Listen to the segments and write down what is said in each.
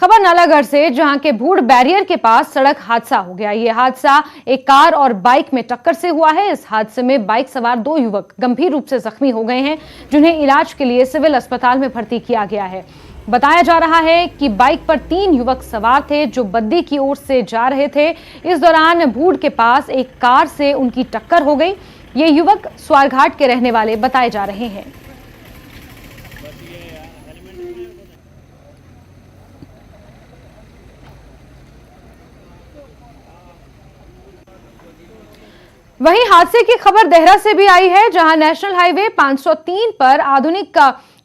खबर नालागढ़ से, जहां के भूड़ बैरियर के पास सड़क हादसा हो गया। यह हादसा एक कार और बाइक में टक्कर से हुआ है। इस हादसे में बाइक सवार 2 युवक गंभीर रूप से जख्मी हो गए हैं, जिन्हें इलाज के लिए सिविल अस्पताल में भर्ती किया गया है। बताया जा रहा है कि बाइक पर 3 युवक सवार थे, जो बद्दी की ओर से जा रहे थे। इस दौरान भूड़ के पास एक कार से उनकी टक्कर हो गई। ये युवक स्वारघाट के रहने वाले बताए जा रहे हैं। वहीं हादसे की खबर देहरा से भी आई है, जहां नेशनल हाईवे 503 पर आधुनिक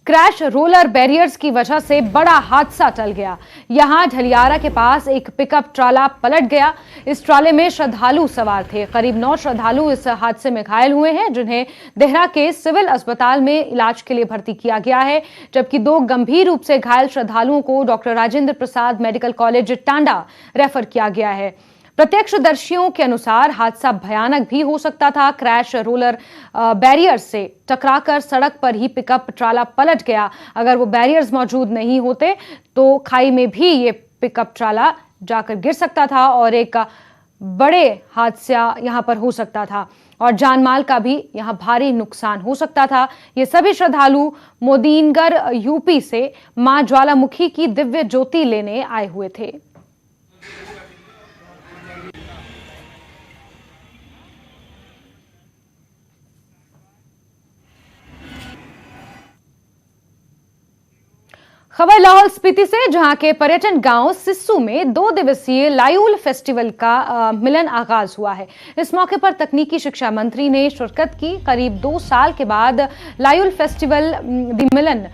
क्रैश रोलर बैरियर्स की वजह से बड़ा हादसा टल गया। यहां ढलियारा के पास एक पिकअप ट्राला पलट गया। इस ट्राले में श्रद्धालु सवार थे। करीब 9 श्रद्धालु इस हादसे में घायल हुए हैं, जिन्हें देहरा के सिविल अस्पताल में इलाज के लिए भर्ती किया गया है, जबकि 2 गंभीर रूप से घायल श्रद्धालुओं को doctor Rajendra Prasad medical college Tanda refer किया गया है। प्रत्यक्षदर्शियों के अनुसार हादसा भयानक भी हो सकता था। क्रैश रोलर बैरियर से टकराकर सड़क पर ही पिकअप ट्राला पलट गया। अगर वो बैरियर्स मौजूद नहीं होते तो खाई में भी ये पिकअप ट्राला जाकर गिर सकता था और एक बड़े हादसा यहां पर हो सकता था और जानमाल का भी यहां भारी नुकसान हो सकता था। ये सभी श्रद्धालु मोदीनगर यूपी से मां ज्वालामुखी की दिव्य ज्योति लेने आए हुए थे। खबर लाहौल स्पीति से, जहां के पर्यटन गांव सिस्सू में 2 दिवसीय लायुल फेस्टिवल का मिलन आगाज हुआ है। इस मौके पर तकनीकी शिक्षा मंत्री ने शिरकत की। करीब 2 साल के बाद लायुल फेस्टिवल मिलन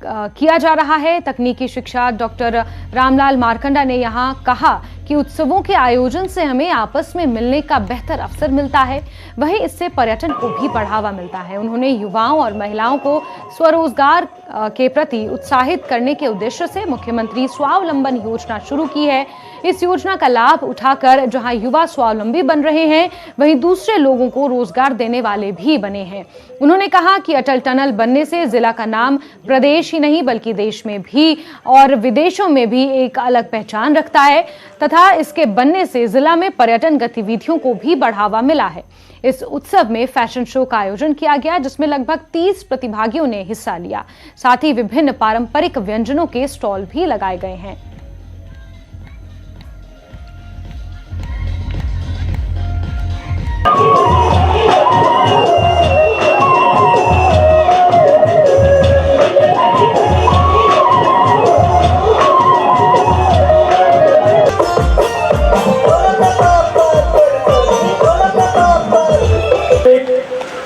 किया जा रहा है। तकनीकी शिक्षा डॉक्टर रामलाल मारकंडा ने यहां कहा कि उत्सवों के आयोजन से हमें आपस में मिलने का बेहतर अवसर मिलता है, वहीं इससे पर्यटन को भी बढ़ावा मिलता है। उन्होंने युवाओं और महिलाओं को स्वरोजगार के प्रति उत्साहित करने के उद्देश्य से मुख्यमंत्री स्वावलंबन योजना शुरू की है। इस योजना का लाभ उठाकर जहां युवा स्वावलंबी बन रहे हैं, वहीं दूसरे लोगों को रोजगार देने वाले भी बने हैं। उन्होंने कहा कि अटल टनल बनने से जिला का नाम प्रदेश ही नहीं बल्कि देश में भी और विदेशों में भी एक अलग पहचान रखता है तथा इसके बनने से जिला में पर्यटन गतिविधियों को भी बढ़ावा मिला है। इस उत्सव में फैशन शो का आयोजन किया गया, जिसमें लगभग 30 प्रतिभागियों ने हिस्सा लिया। साथ ही विभिन्न पारंपरिक व्यंजनों के स्टॉल भी लगाए गए हैं।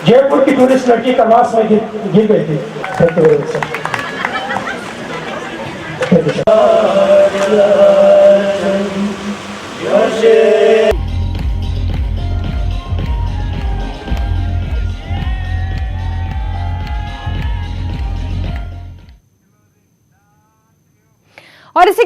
जयपुर की टूरिस्ट लड़की का लाश में गिर गई थी। और इसी